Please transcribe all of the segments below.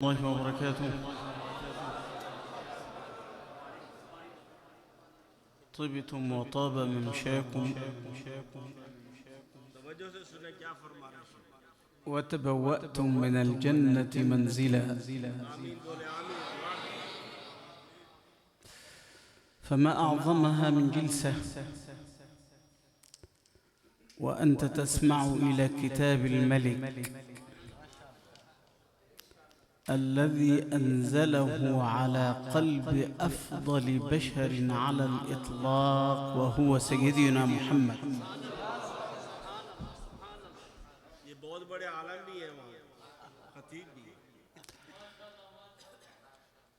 الله وبركاته. طبتم وطاب ممشاكم وتبوأتم من الجنة منزلا، فما أعظمها من جلسة وأنت تسمع إلى كتاب الملك الذي أنزله على قلب أفضل بشر على الإطلاق وهو سيدنا محمد.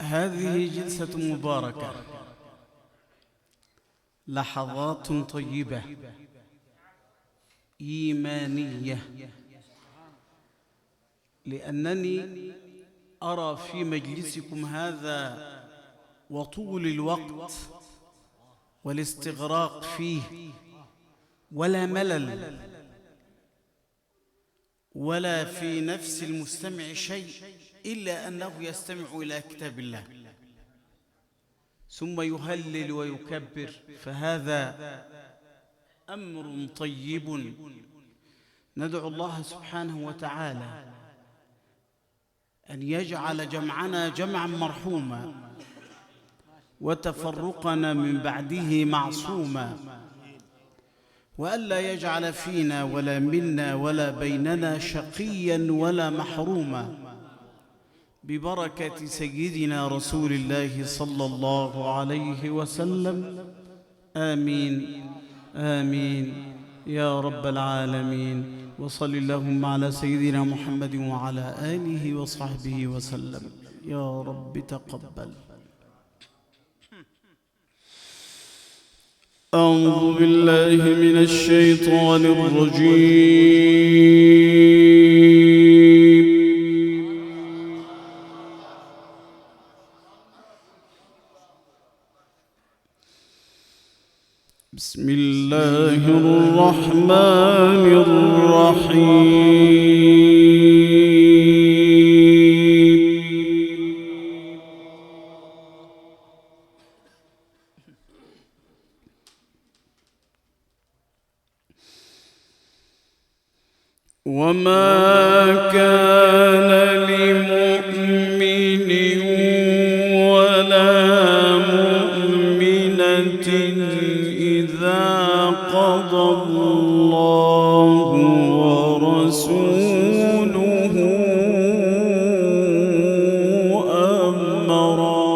هذه جلسة مباركة، لحظات طيبة إيمانية، لأنني أرى في مجلسكم هذا وطول الوقت والاستغراق فيه ولا ملل ولا في نفس المستمع شيء إلا أنه يستمع إلى كتاب الله ثم يهلل ويكبر، فهذا أمر طيب. ندعو الله سبحانه وتعالى أن يجعل جمعنا جمعا مرحوما وتفرقنا من بعده معصوما، وألا يجعل فينا ولا منا ولا بيننا شقيا ولا محروما، ببركة سيدنا رسول الله صلى الله عليه وسلم. آمين آمين يا رب العالمين. وصل اللهم على سيدنا محمد وعلى آله وصحبه وسلم. يا رب تقبل. أعوذ بالله من الشيطان الرجيم. بسم الله الرحمن الرحيم. وما كان لمؤمن ولا مؤمنة إذا قضى الله ورسوله أمرا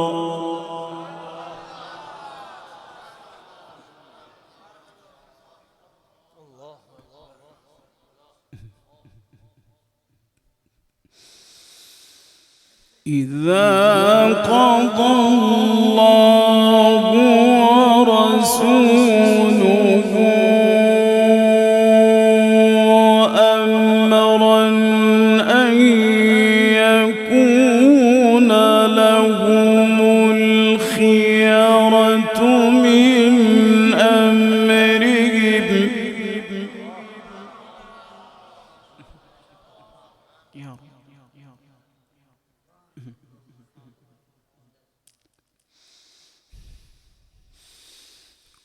إذا قضى الله ورسوله أمرا أن يكون لهم الخيرة من أمرهم.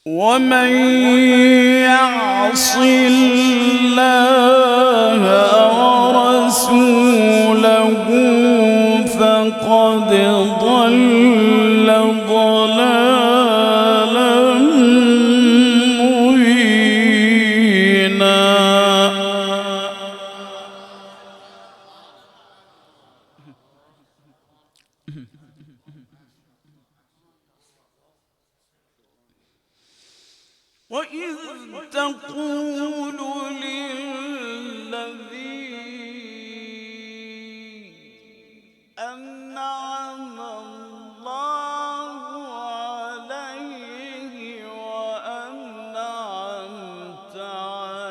ومن يعص الله ورسوله فقد ضل ضلالا مبينا. وإذ تقول للذي أنعم الله عليه وأنعمت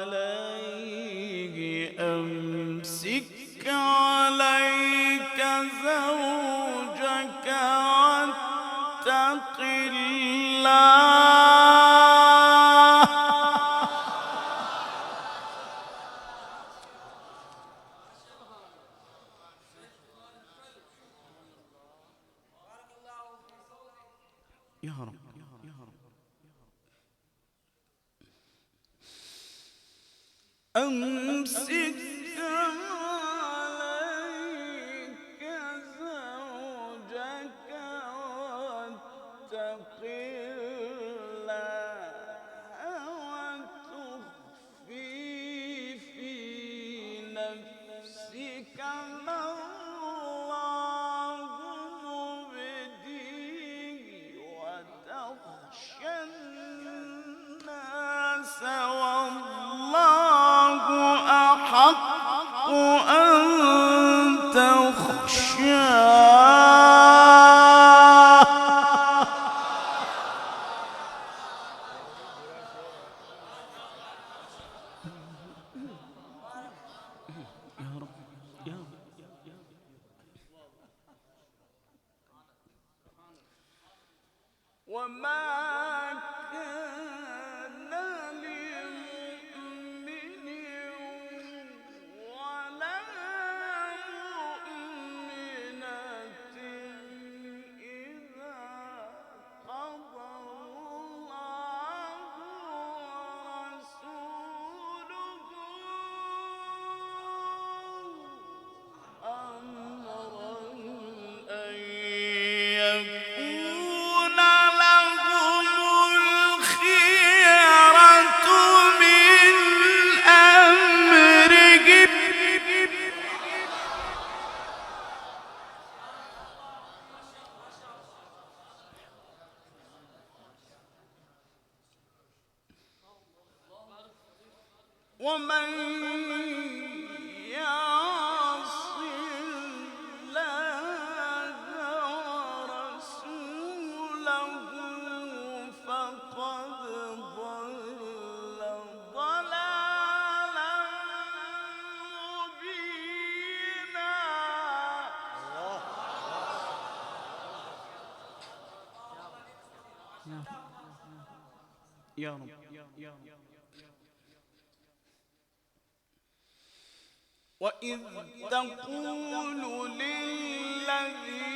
عليه أمسك عليك زوجك واتق الله يا رب. أمسك عليك زوجك واتق الله وتخفي في نفسك ما الله مبديه وتخشى الناس والله أحق أن تخشاه. يا رب يا رب. وما كان لمؤمن ولا مؤمنة إذا قضى الله ورسوله أمرا أن يكون لهم الخيرة من أمرهم. ومن يعص الله ورسوله فقد ضل ضلالا مبينا. يا رب يا رب. وإذ تقول للذي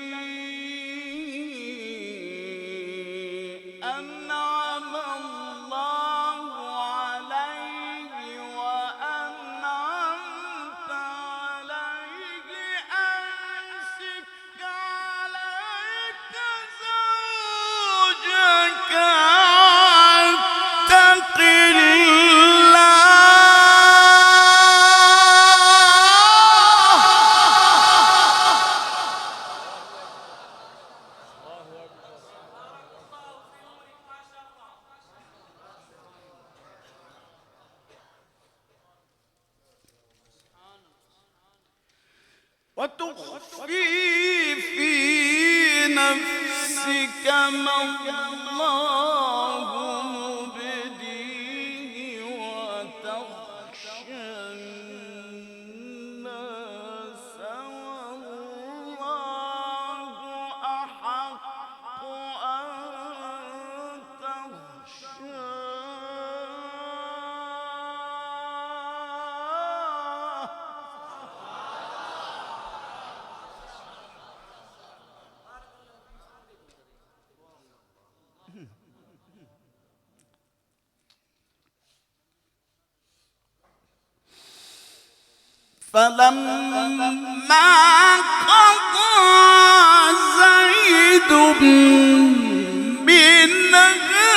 أنعم الله عليه وأنعمت عليه أمسك عليك زوجك واتق وتخفي في نفسك ما الله مبديه وتخشى الناس والله أحق أن تخشاه. فلما قضى زيد منها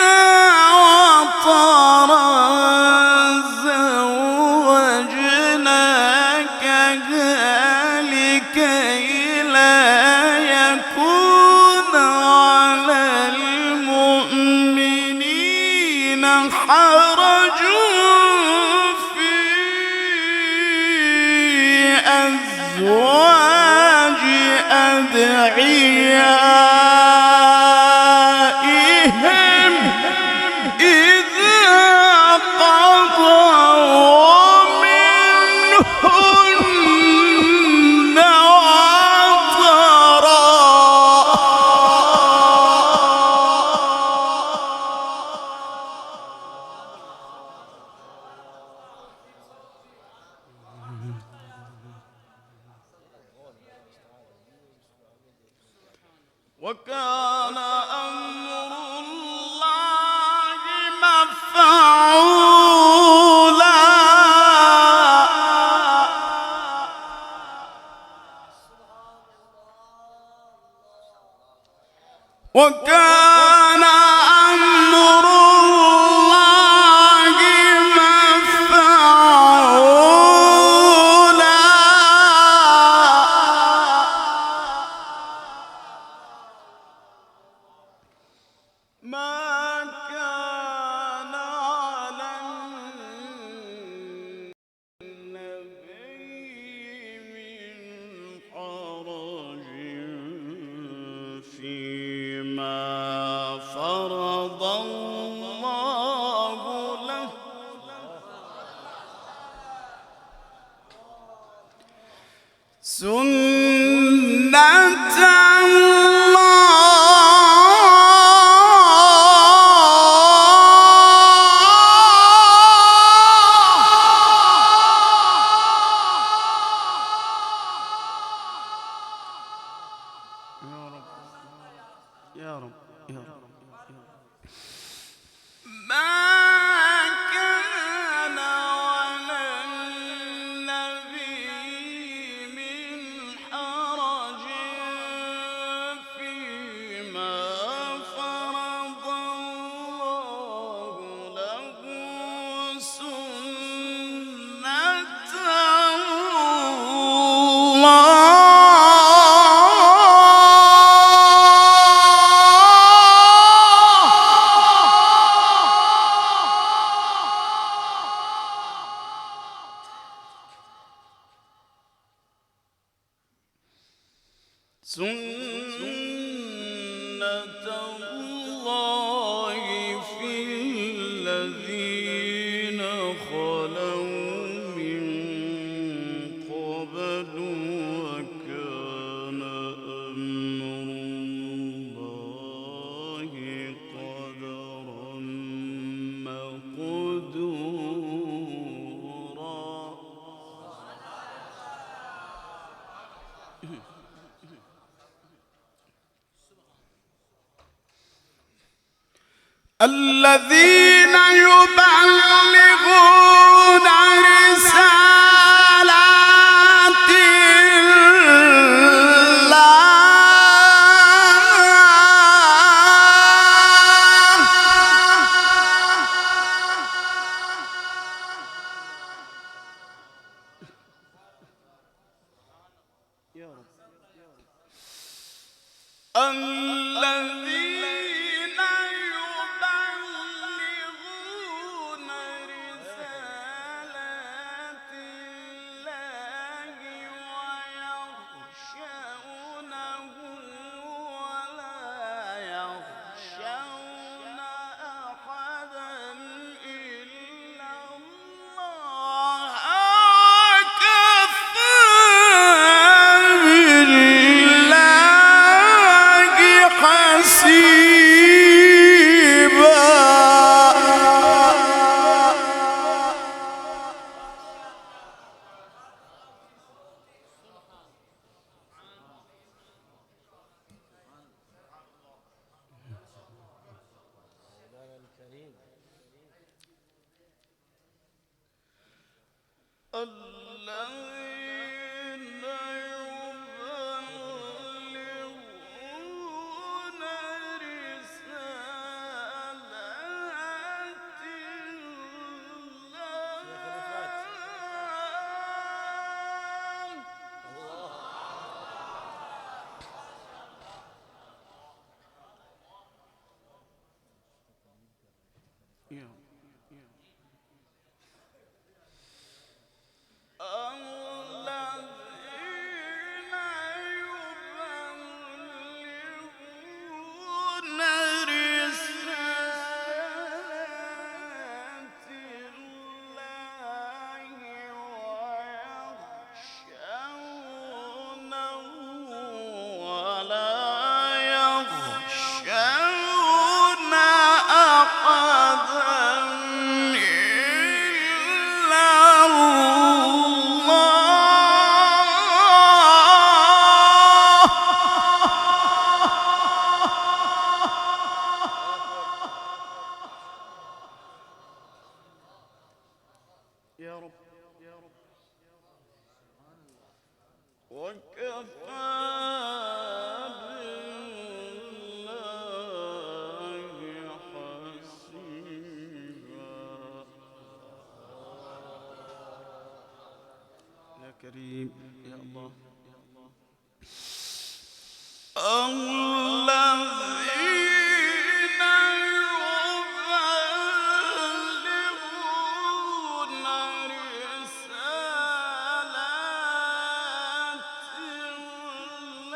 وطرا زوجناكها لكي لا يكون على المؤمنين حرج أزواج أدعيائهم إذا قضوا منهن وطرا. وكان أمر وكان أمر الله مفعولا. ما كان على النبي من حرج فيما فرض الله له، سنة يا رب يا رب. ما كان على النبي من حرج فيما فرض الله له، سنة الله. سنة الله في الذين خلوا من قبل، وكان أمر الله قدرا مقدورا. الذين يبلغون رسالات الله. الذين يبلغون رسالات الله ويخشونه ولا يخشون أحدا إلا الله، وكفى بالله حسيبا. الذين يبلغون رسالات الله كريم يا الله. الذين يبلغون رسالات الله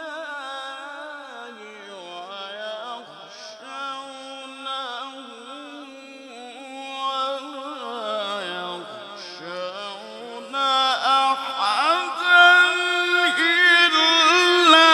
ويخشونه ولا يخشون أحدا إلا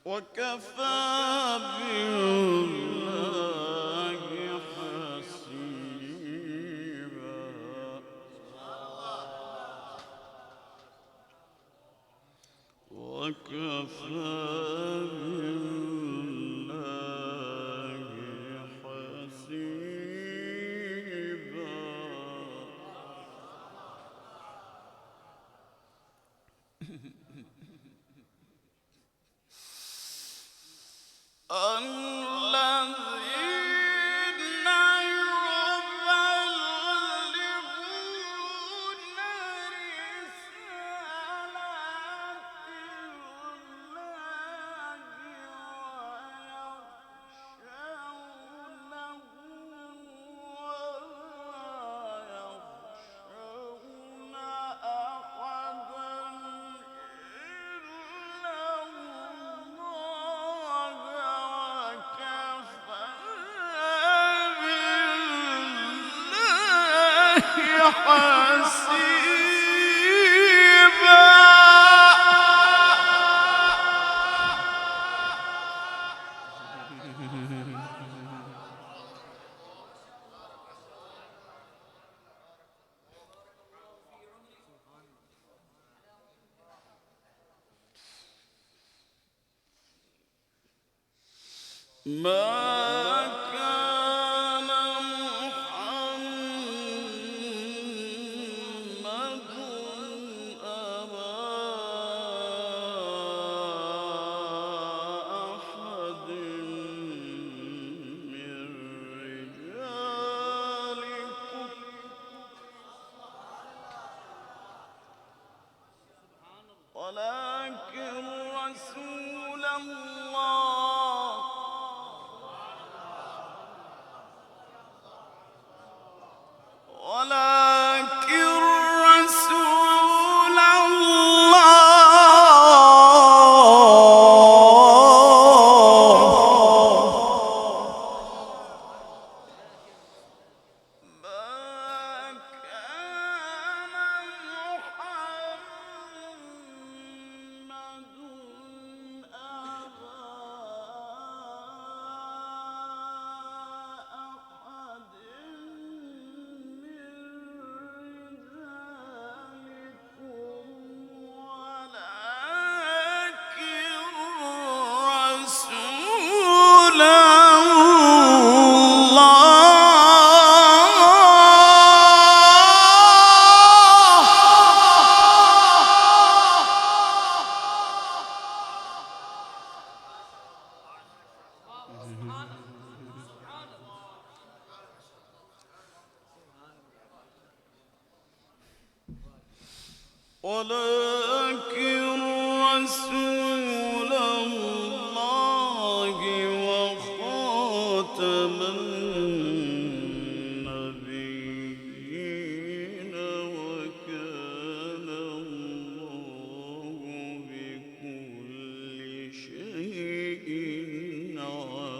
وكفى بالله حسيبا. وكفى بالله حسيبا. الذين يبلغون رسالات الله ويخشونه ولا يخشون أحدا إلا الله وكفى بالله حسيبا. ما كان محمد أبا أحد من رجالكم ولكن رسول الله ولكن رسول الله. ما كان محمد أبا أحد من رجالكم ولكن رسول ولكن رسول الله وخاتم النبيين وكان الله بكل شيء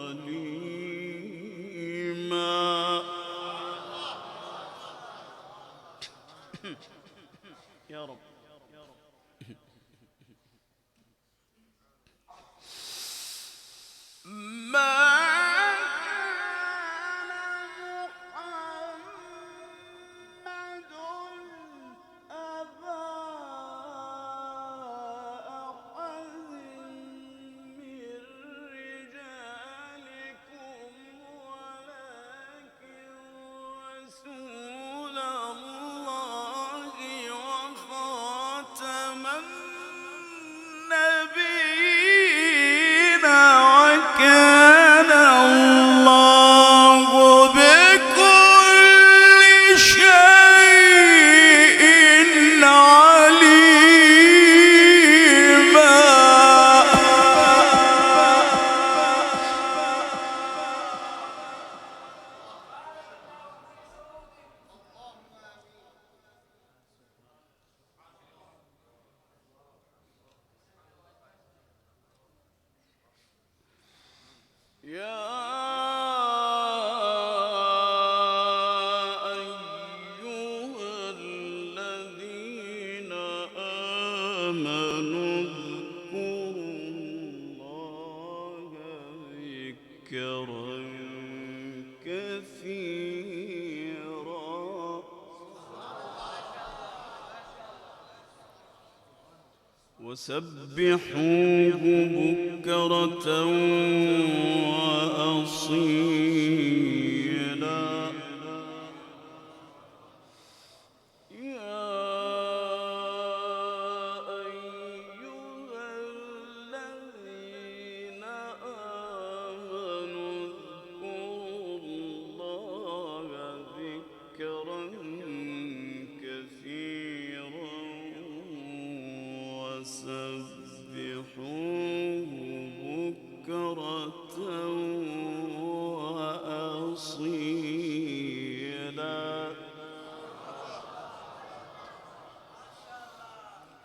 عليما. يا رب. ما كان محمد أبا أحد من رجالكم وسبحوه بكرة وأصيلا يا أيها الذين آمنوا اذكروا الله ذكرا كثيرا وسبحوه بكرة وأصيلا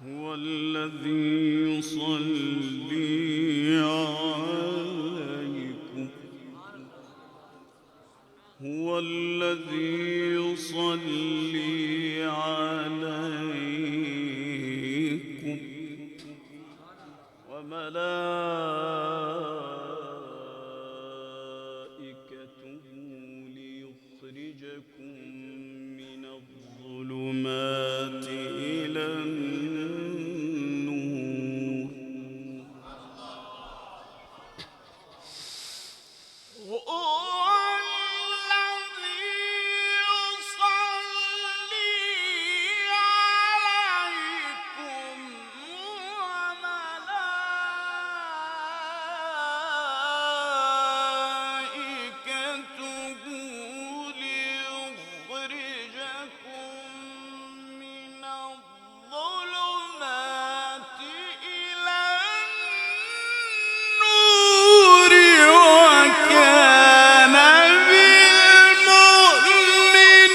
هو الذي يصلي عليكم هو الذي يصلي عليكم وملائكته ليخرجكم من الظلمات إلى النور هو الذي يصلي عليكم وملائكته ليخرجكم من الظلمات إلى النور وكان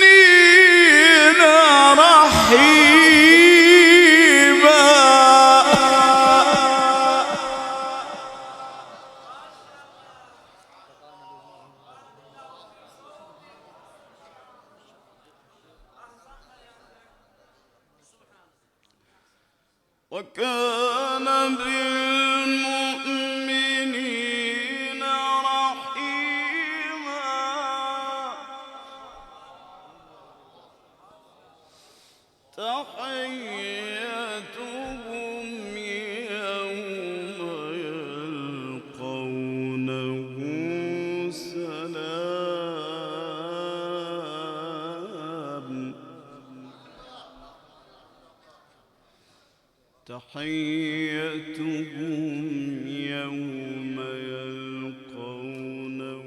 بالمؤمنين رحيما وكان بالمؤمنين رحيما تحيتهم يوم يلقونه سلام تحيتهم يوم يلقونه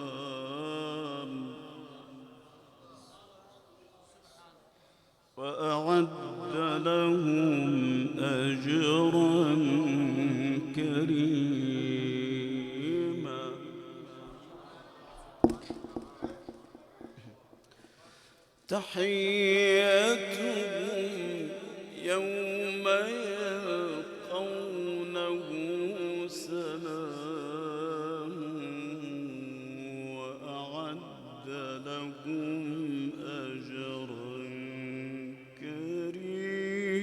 سلام وأعد لهم أجرا كريما تحيتهم يوم يلقونه سلام وأعد لهم أجرا كريما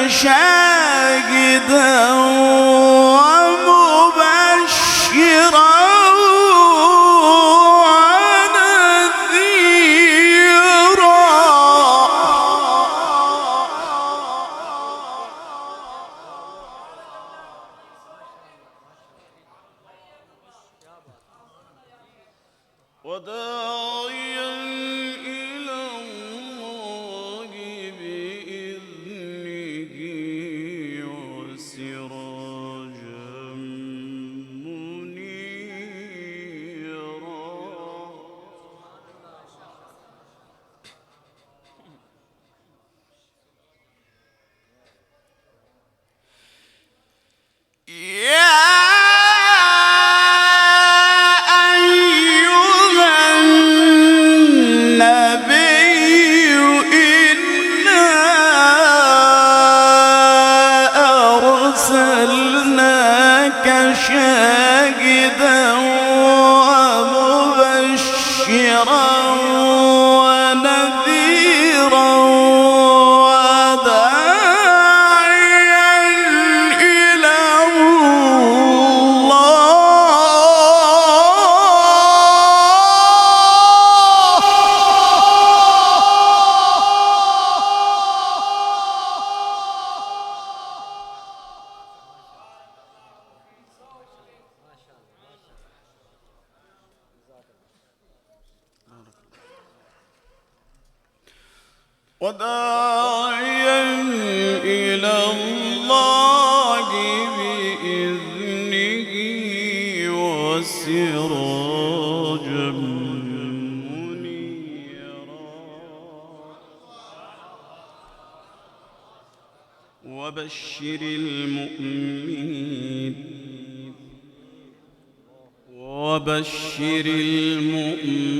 شاهدا ومبشرا ونذيرا وداعيا إلى الله بإذنه وسراجا وداعيا إلى الله بإذنه وسراجا منيرا وبشر المؤمنين وبشر المؤمنين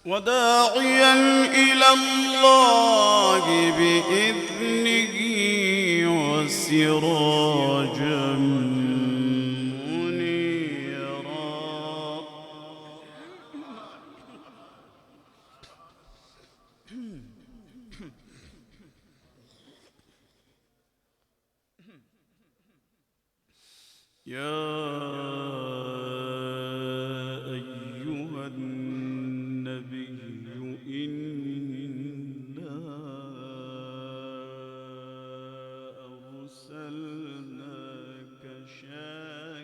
وداعيا إلى الله بإذنه وسراجا منيرا يا أيها النبي إنا أرسلناك شاهدا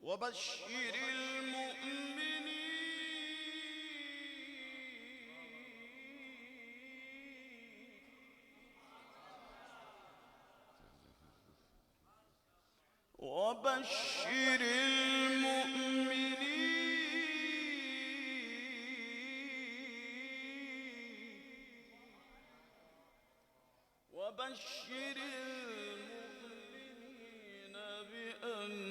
وبشر المؤمنين وبشر المؤمنين وبشر المؤمنين بأن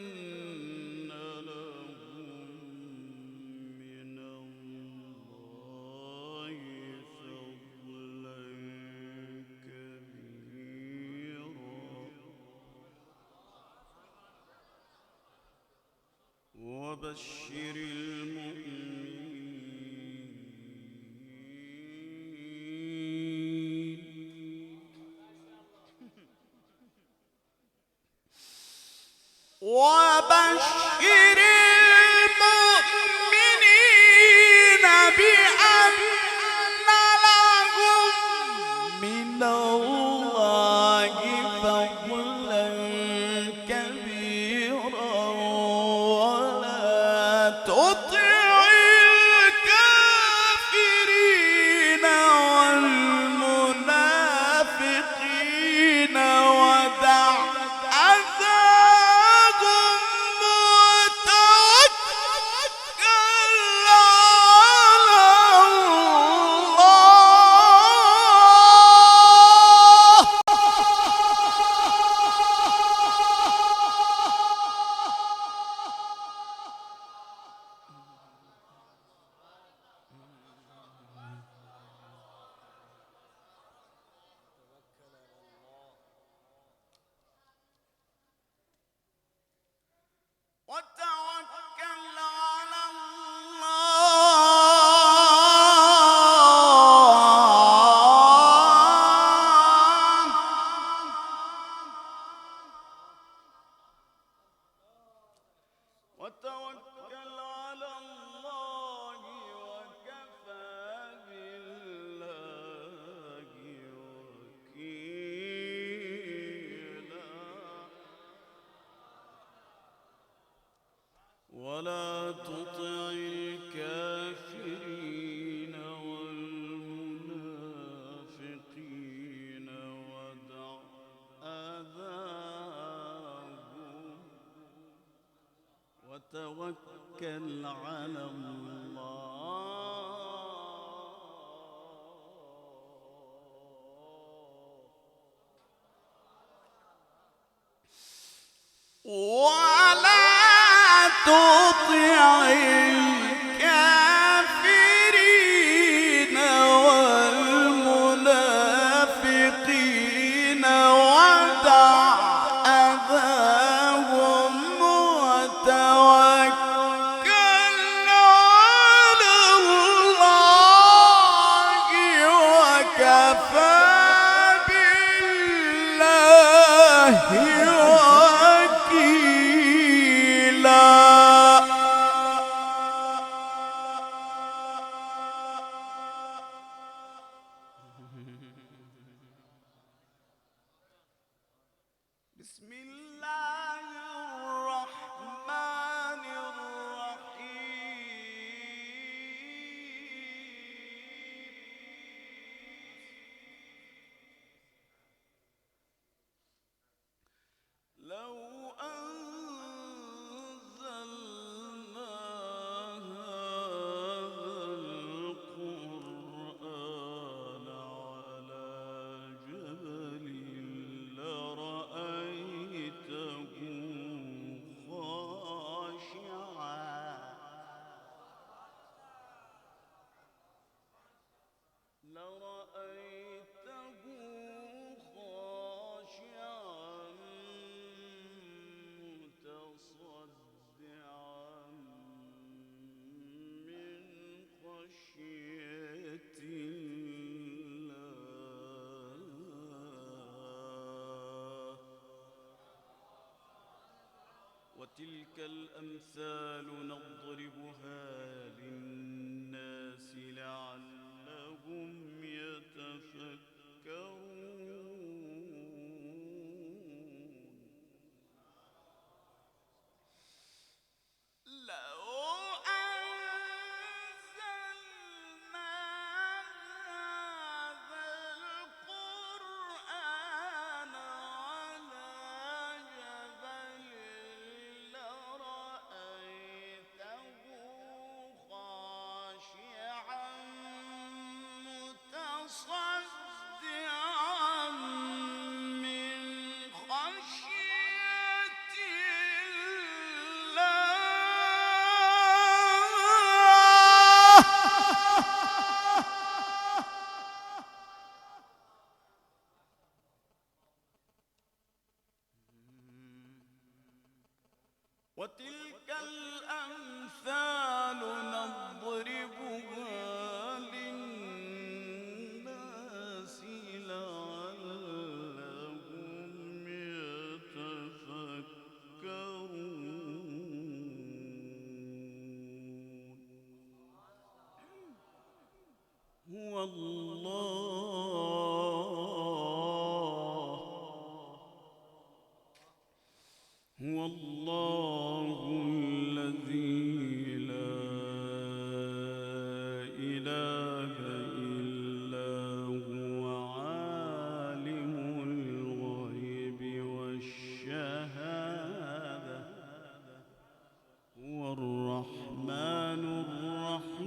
وبشر المؤمنين وبشر المؤمنين بأن لهم من الله فضلا كبيرا ولا تطع الكافرين والمنافقين ودع أذاهم وتوكل على الله. ولا تطع الكافرين والمنافقين ودع أذاهم وتوكل على الله وكفى بالله بسم الله الرحمن الرحيم. لو أنزلنا هذا القرآن على جبل لرأيته خاشعا متصدعا من خشية الله. وتلك الأمثال نضربها للناس لعلهم يتفكرون. لو أنزلنا هذا القرآن على جبل لرأيته خاشعا متصدعا من خشية الله. وتلك الأمثال نضربها للناس لعلهم يتفكرون. هو الله الذي لا إله إلا هو عالم الغيب والشهادة. هو الرحمن الرحيم.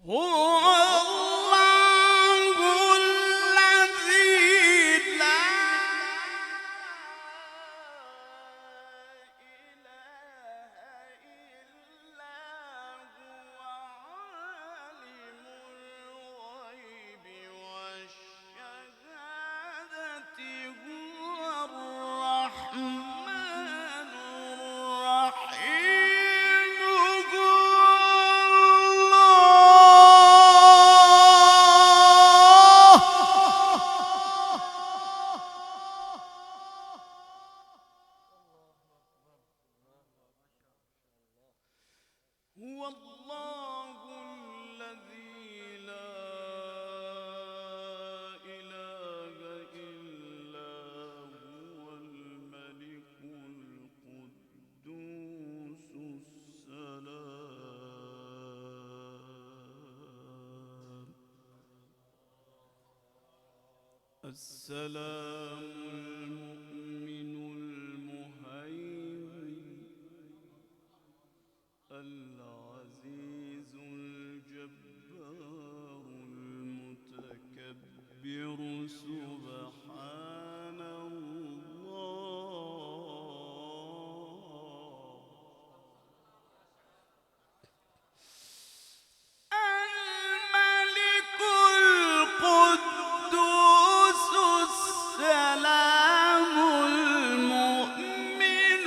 هو هو الله الذي لا إله إلا هو الملك القدوس السلام سبحان الملك القدوس السلام المؤمن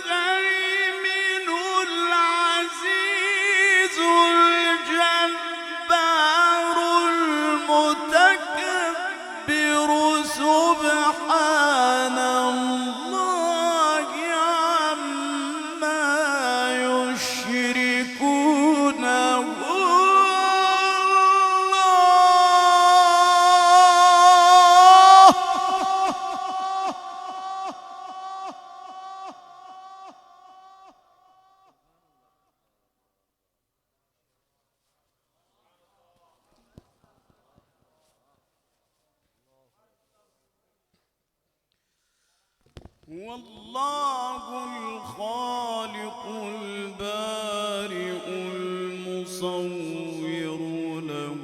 المهيمن العزيز الجبار المتكبر سبحان الله عما يشركون هو الله الخالق البارئ المصور له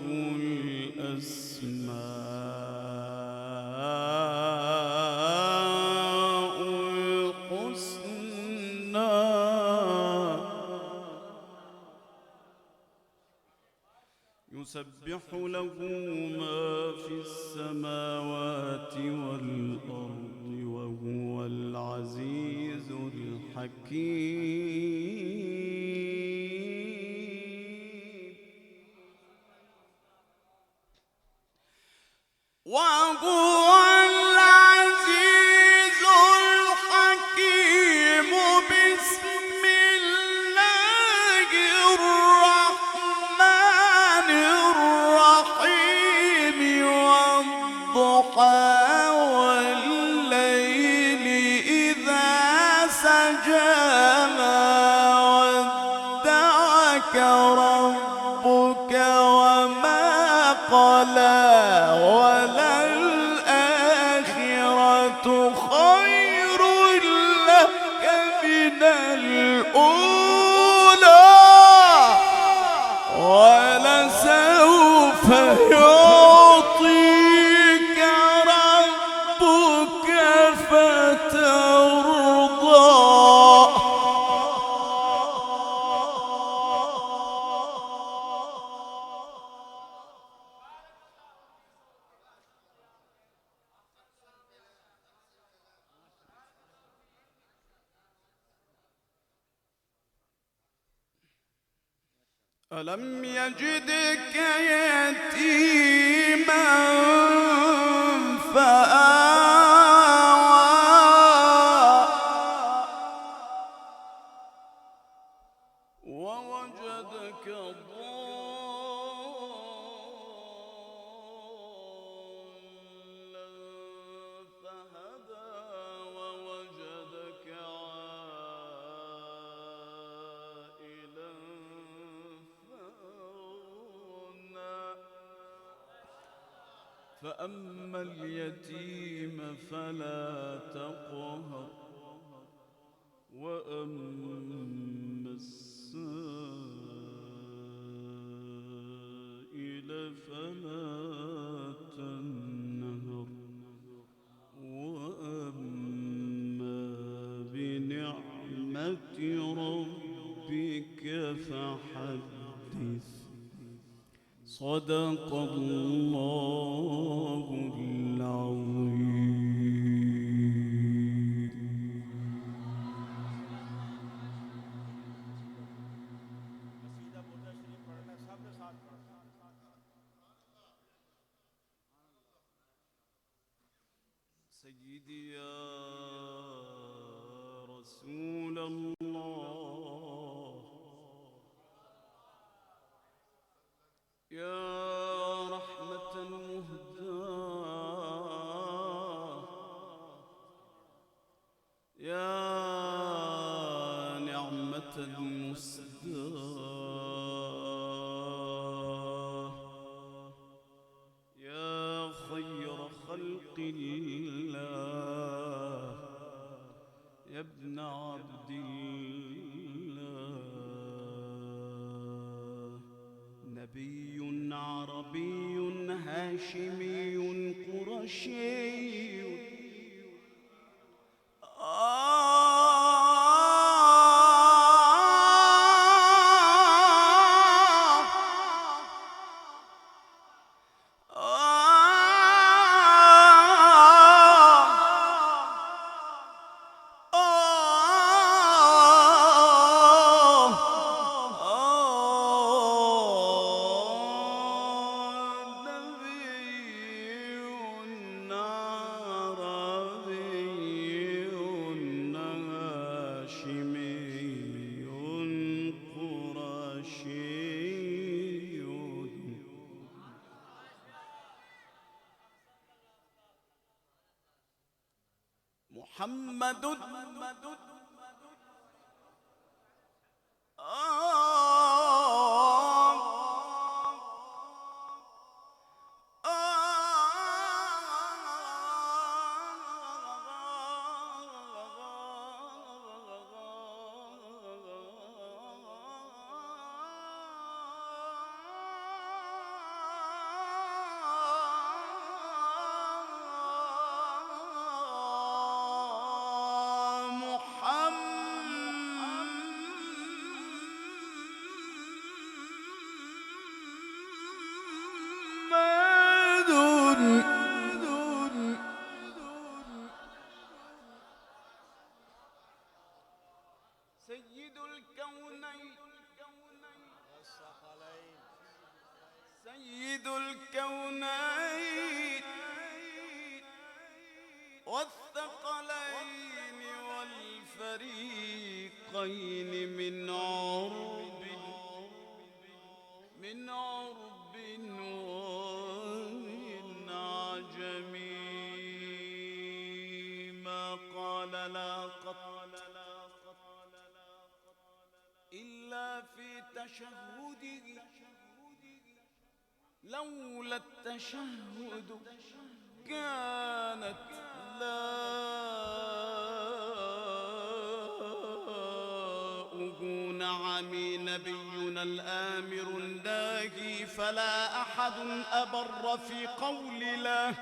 الأسماء الحسنى يسبح له ما في السماوات والأرض وهو العزيز الحكيم وهو العزيز الحكيم بسم الله الرحمن الرحيم والضحى والليل إذا سجى ما ودعك ربك وما قلى وللآخرة خير لك من الأولى ولسوف يعطيك ربك فترضى ألم يجدك يتيما فآوى ووجدك ضالا فهدى ووجدك عائلا فأما اليتيم فلا تقهر وأما السائل فلا تنهر وأما بنعمة ربك فحدث صدق الله العظيم. سيدي يا رسول الله يا رحمة المهداة يا نعمة المسداة يا خير خلق الله يا ابن عبد الله نبي عربي هاشمي قرشي محمد سيد الكونين سيد الكونين والثقلين والفريقين من عرب ومن عجم ما قال لا قط إلا في تشهده لولا التشهد كانت لاؤه نعمي نبينا الآمر الناهي فلا أحد أبر في قول لا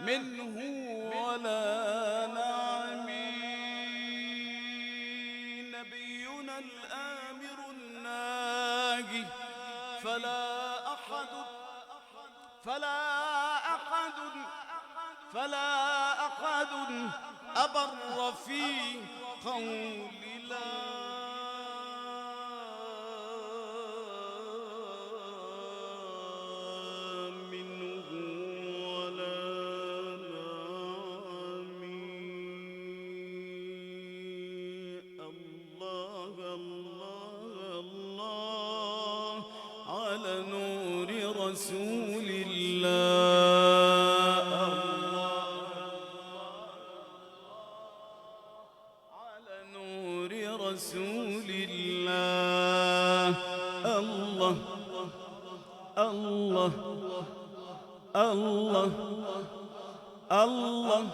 منه ولا نعمي نبينا الآمر الناهي فلا أحد أبر في قول لا منه ولا نعمي الله الله الله على نور رسول الله على نور رسول الله الله الله الله الله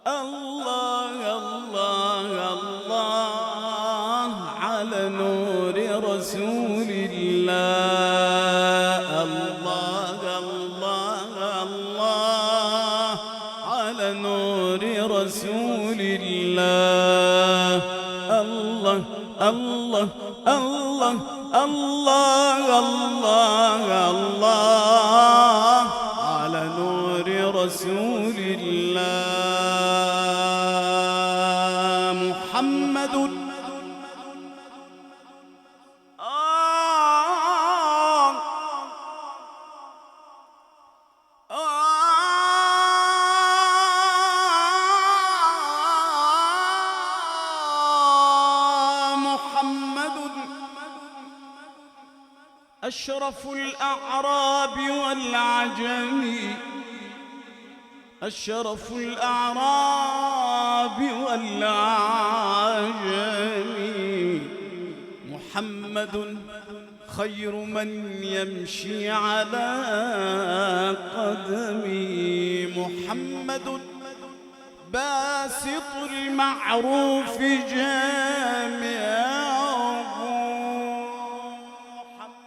الله الله الله على نور رسول الله الله الله الله على نور رسول الله الله الله الله الله الله الله على نور رسول الله محمد أشرف الأعراب والعجم أشرف الأعراب والعجم محمد خير من يمشي على قدمي محمد باسط المعروف جامعه محمد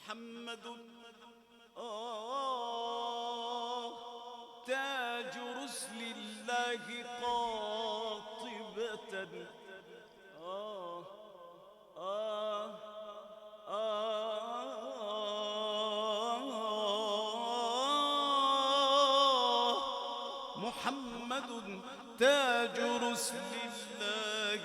محمد تاج رسل الله قاطبة محمد تاج رسل الله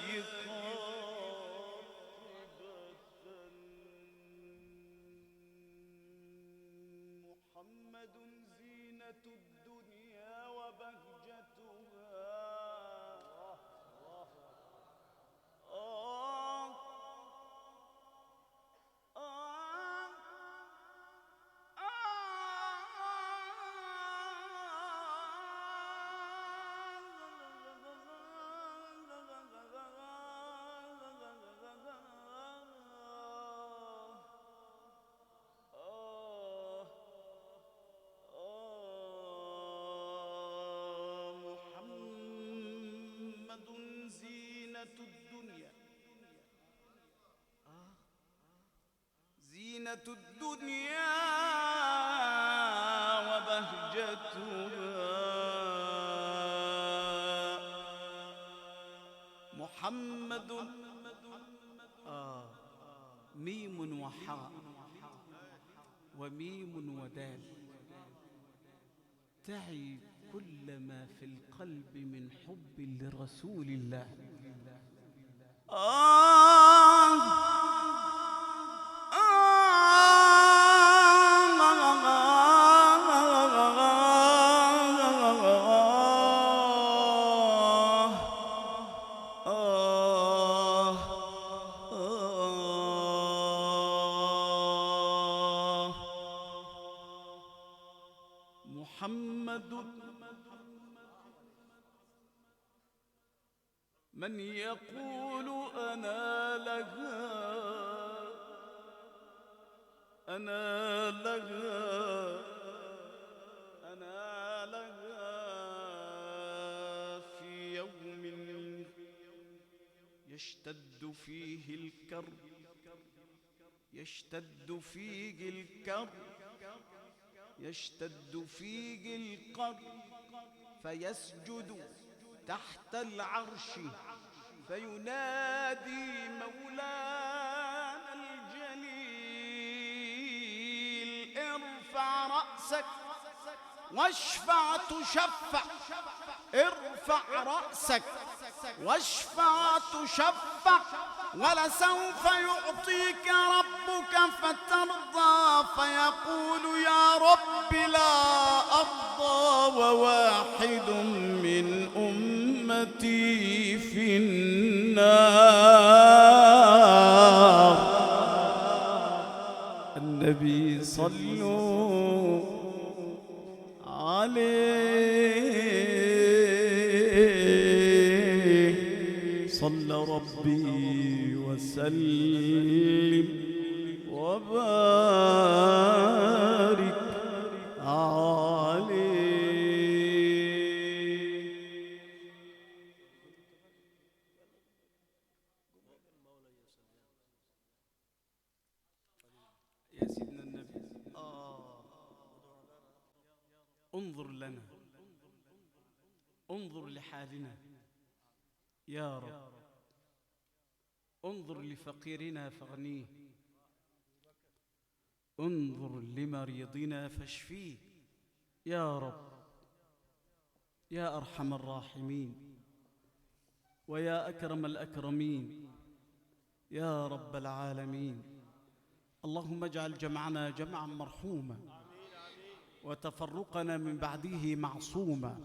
محمد زينة الدنيا وبهجتها الدنيا زينة الدنيا وبهجتها محمد ميم وحاء وميم ودال تعي كل ما في القلب من حب لرسول الله محمد من يقول أنا لها أنا لها أنا لها في يوم يشتد فيه الكرب يشتد فيه الكرب يشتد فيه القرب فيسجد تحت العرش فينادي مولانا الجليل ارفع رأسك واشفع تشفع ارفع رأسك واشفع تشفع ولسوف يعطيك ربك فترضى فيقول يا رب لا أرضى وواحد من أمتي في النار. النبي صلوا عليه صلى ربي وسلم وبارك عليه. يا سيدنا النبي انظر لنا انظر لحالنا يا رب انظر لفقيرنا فاغنيه انظر لمريضنا فاشفيه يا رب يا أرحم الراحمين ويا أكرم الأكرمين يا رب العالمين. اللهم اجعل جمعنا جمعا مرحوما وتفرقنا من بعده معصوما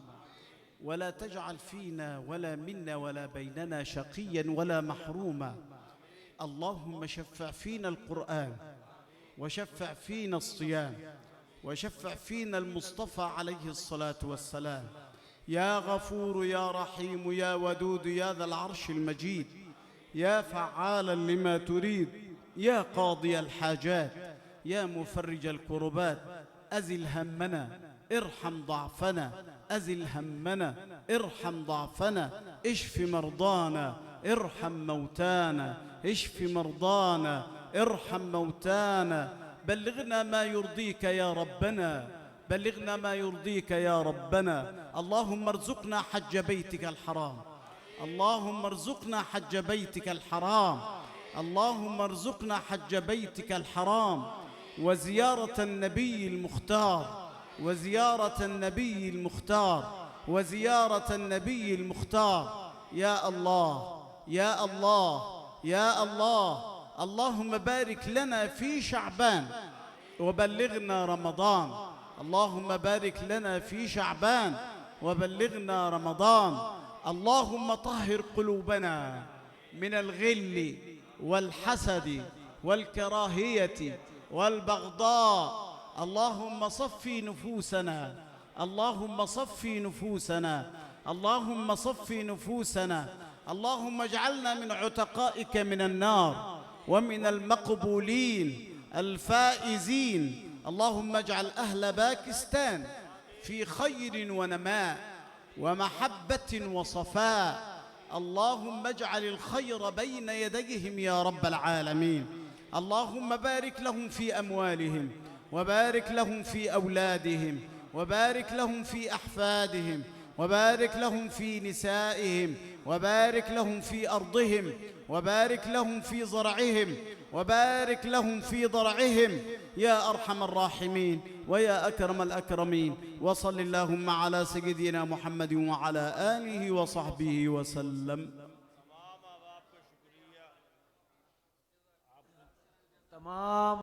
ولا تجعل فينا ولا منا ولا بيننا شقيا ولا محروما. اللهم شفع فينا القرآن وشفع فينا الصيام وشفع فينا المصطفى عليه الصلاة والسلام. يا غفور يا رحيم يا ودود يا ذا العرش المجيد يا فعالا لما تريد يا قاضي الحاجات يا مفرج الكربات أزل همنا ارحم ضعفنا أزل همنا ارحم ضعفنا اشف مرضانا ارحم موتانا اشف مرضانا ارحم موتانا بلغنا ما يرضيك يا ربنا، بلغنا ما يرضيك يا ربنا. اللهم ارزقنا حج بيتك الحرام، اللهم ارزقنا حج بيتك الحرام، اللهم ارزقنا حج بيتك الحرام وزيارة النبي المختار، وزيارة النبي المختار، وزيارة النبي المختار. يا الله يا الله يا الله. اللهم بارك لنا في شعبان وبلغنا رمضان، اللهم بارك لنا في شعبان وبلغنا رمضان. اللهم طهر قلوبنا من الغل والحسد والكراهية والبغضاء. اللهم صفي نفوسنا، اللهم صفي نفوسنا، اللهم صفي نفوسنا. اللهم اجعلنا من عتقائك من النار ومن المقبولين الفائزين. اللهم اجعل أهل باكستان في خير ونماء ومحبة وصفاء. اللهم اجعل الخير بين يديهم يا رب العالمين. اللهم بارك لهم في أموالهم، وبارك لهم في أولادهم، وبارك لهم في أحفادهم، وبارك لهم في نسائهم، وبارك لهم في أرضهم، وبارك لهم في زرعهم، وبارك لهم في ضرعهم يا أرحم الراحمين ويا أكرم الأكرمين. وصل اللهم على سيدنا محمد وعلى آله وصحبه وسلم. تمام.